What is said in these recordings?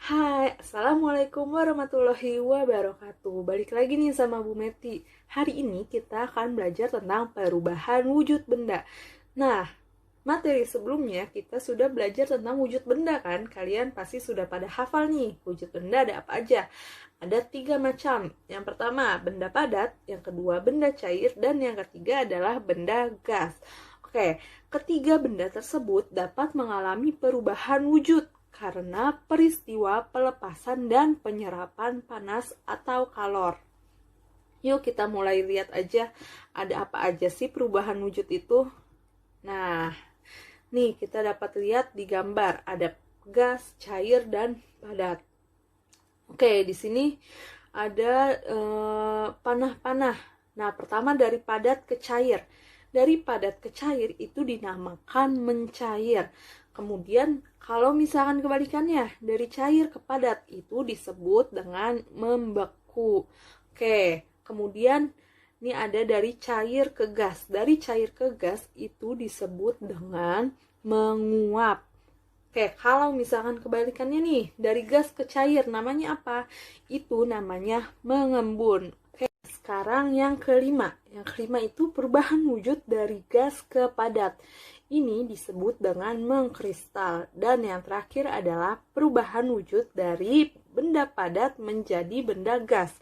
Hai, Assalamualaikum warahmatullahi wabarakatuh. Balik lagi nih sama Bu Meti. Hari ini kita akan belajar tentang perubahan wujud benda. Nah, materi sebelumnya kita sudah belajar tentang wujud benda kan? Kalian pasti sudah pada hafal nih, wujud benda ada apa aja? Ada 3 macam. Yang pertama, benda padat. Yang kedua, benda cair. Dan yang ketiga adalah benda gas. Oke, ketiga benda tersebut dapat mengalami perubahan wujud karena peristiwa pelepasan dan penyerapan panas atau kalor. Yuk kita mulai lihat aja ada apa aja sih perubahan wujud itu. Nah, nih kita dapat lihat di gambar ada gas, cair, dan padat. Oke, di sini ada panah-panah. Nah, pertama dari padat ke cair. Dari padat ke cair itu dinamakan mencair. Kemudian kalau misalkan kebalikannya, dari cair ke padat itu disebut dengan membeku. Oke, kemudian ini ada dari cair ke gas. Dari cair ke gas itu disebut dengan menguap. Oke, kalau misalkan kebalikannya nih, dari gas ke cair, namanya apa? Itu namanya mengembun. Oke, sekarang yang kelima. Yang kelima itu perubahan wujud dari gas ke padat. Ini disebut dengan mengkristal. Dan yang terakhir adalah perubahan wujud dari benda padat menjadi benda gas.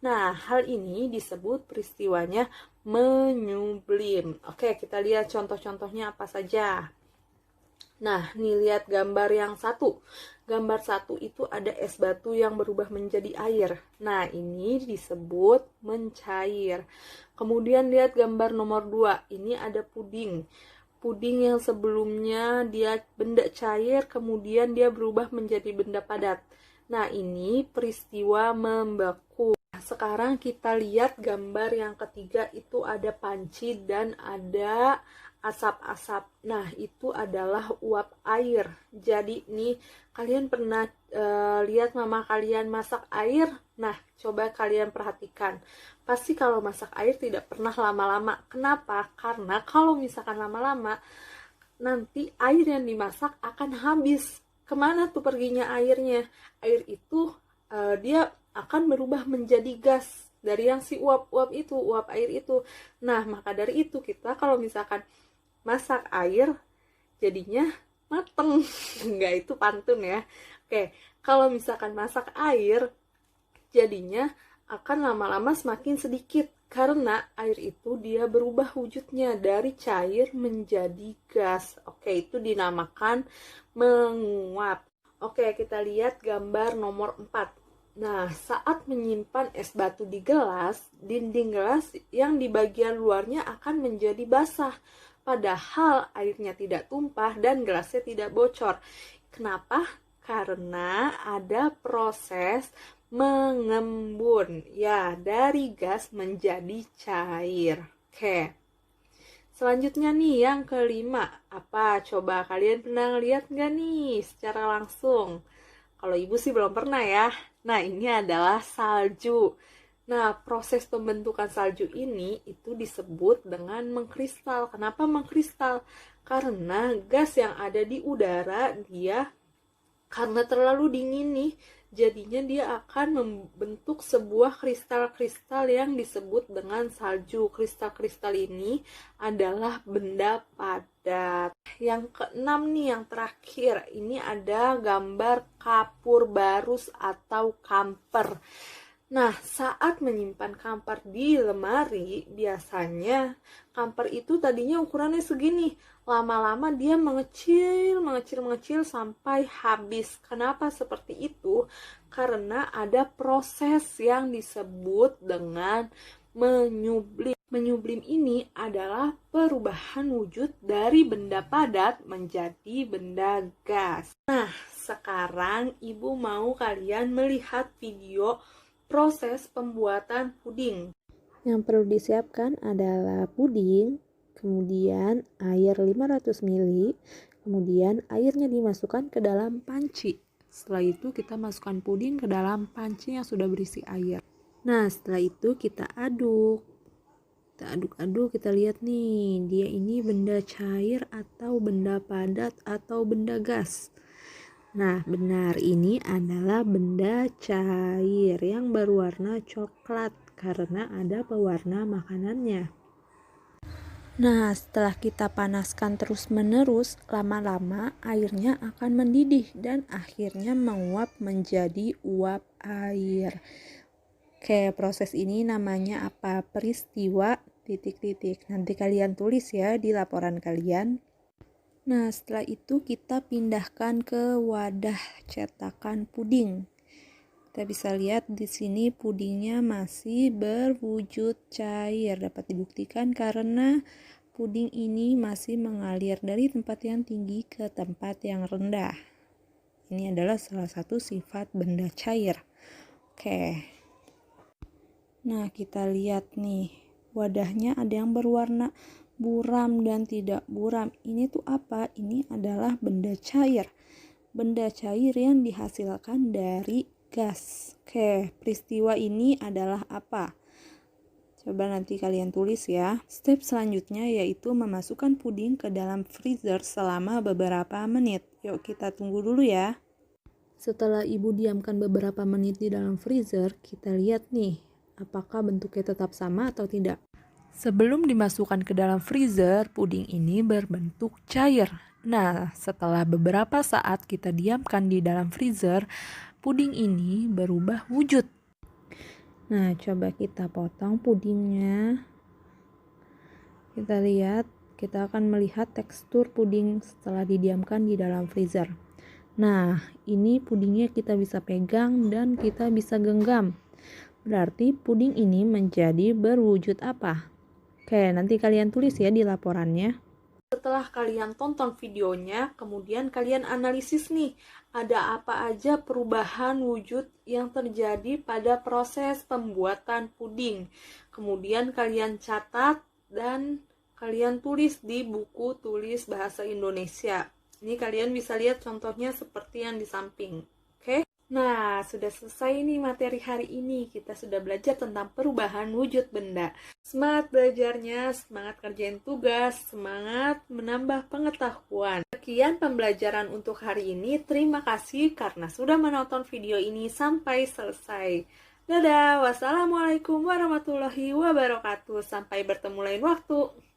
Nah, hal ini disebut peristiwanya menyublim. Oke, kita lihat contoh-contohnya apa saja. Nah, nih lihat gambar yang satu. Gambar satu itu ada es batu yang berubah menjadi air. Nah, ini disebut mencair. Kemudian lihat gambar nomor 2. Ini ada puding. Puding yang sebelumnya dia benda cair, kemudian dia berubah menjadi benda padat. Nah, ini peristiwa membeku. Sekarang kita lihat gambar yang ketiga itu ada panci dan ada asap-asap. Nah, itu adalah uap air. Jadi nih, kalian pernah lihat mama kalian masak air? Nah, coba kalian perhatikan. Pasti kalau masak air tidak pernah lama-lama. Kenapa? Karena kalau misalkan lama-lama, nanti air yang dimasak akan habis. Kemana tuh perginya airnya? Air itu dia akan berubah menjadi gas dari yang si uap air itu. Nah, maka dari itu kita kalau misalkan masak air jadinya mateng. Enggak, itu pantun ya. Oke, kalau misalkan masak air jadinya akan lama-lama semakin sedikit karena air itu dia berubah wujudnya dari cair menjadi gas. Oke, itu dinamakan menguap. Oke, kita lihat gambar nomor 4. Nah, saat menyimpan es batu di gelas, dinding gelas yang di bagian luarnya akan menjadi basah. Padahal airnya tidak tumpah dan gelasnya tidak bocor. Kenapa? Karena ada proses mengembun. Ya, dari gas menjadi cair. Oke. Selanjutnya nih, yang kelima. Apa? Coba kalian pernah lihat nggak nih secara langsung? Kalau ibu sih belum pernah ya. Nah, ini adalah salju. Nah, proses pembentukan salju ini itu disebut dengan mengkristal. Kenapa mengkristal? Karena gas yang ada di udara dia karena terlalu dingin nih, jadinya dia akan membentuk sebuah kristal-kristal yang disebut dengan salju. Kristal-kristal ini adalah benda padat. Yang keenam nih, yang terakhir, ini ada gambar kapur barus atau kamper. Nah, saat menyimpan kamper di lemari, biasanya kamper itu tadinya ukurannya segini. Lama-lama dia mengecil sampai habis. Kenapa seperti itu? Karena ada proses yang disebut dengan menyublim. Menyublim ini adalah perubahan wujud dari benda padat menjadi benda gas. Nah, sekarang ibu mau kalian melihat video proses pembuatan puding. Yang perlu disiapkan adalah puding, kemudian air 500 ml, kemudian airnya dimasukkan ke dalam panci. Setelah itu kita masukkan puding ke dalam panci yang sudah berisi air. Nah, setelah itu kita aduk. Kita aduk-aduk, kita lihat nih, dia ini benda cair atau benda padat atau benda gas. Nah, benar, ini adalah benda cair yang berwarna coklat karena ada pewarna makanannya. Nah, setelah kita panaskan terus-menerus, lama-lama airnya akan mendidih dan akhirnya menguap menjadi uap air. Oke, proses ini namanya apa? Peristiwa ... Nanti kalian tulis ya di laporan kalian. Nah, setelah itu kita pindahkan ke wadah cetakan puding. Kita bisa lihat di sini pudingnya masih berwujud cair. Dapat dibuktikan karena puding ini masih mengalir dari tempat yang tinggi ke tempat yang rendah. Ini adalah salah satu sifat benda cair. Oke. Nah, kita lihat nih. Wadahnya ada yang berwarna buram dan tidak buram. Ini tuh apa? Ini adalah benda cair. Benda cair yang dihasilkan dari gas. Oke, peristiwa ini adalah apa? Coba nanti kalian tulis ya. Step selanjutnya yaitu memasukkan puding ke dalam freezer selama beberapa menit. Yuk kita tunggu dulu ya. Setelah ibu diamkan beberapa menit di dalam freezer, kita lihat nih, apakah bentuknya tetap sama atau tidak. Sebelum dimasukkan ke dalam freezer, puding ini berbentuk cair. Nah, setelah beberapa saat kita diamkan di dalam freezer, puding ini berubah wujud. Nah, coba kita potong pudingnya. Kita lihat, kita akan melihat tekstur puding setelah didiamkan di dalam freezer. Nah, ini pudingnya kita bisa pegang dan kita bisa genggam. Berarti puding ini menjadi berwujud apa? Oke, nanti kalian tulis ya di laporannya. Setelah kalian tonton videonya, kemudian kalian analisis nih, ada apa aja perubahan wujud yang terjadi pada proses pembuatan puding. Kemudian kalian catat dan kalian tulis di buku tulis bahasa Indonesia. Ini kalian bisa lihat contohnya seperti yang di samping. Oke? Nah, sudah selesai nih materi hari ini. Kita sudah belajar tentang perubahan wujud benda. Semangat belajarnya, semangat kerjain tugas, semangat menambah pengetahuan. Sekian pembelajaran untuk hari ini. Terima kasih karena sudah menonton video ini sampai selesai. Dadah, wassalamualaikum warahmatullahi wabarakatuh. Sampai bertemu lain waktu.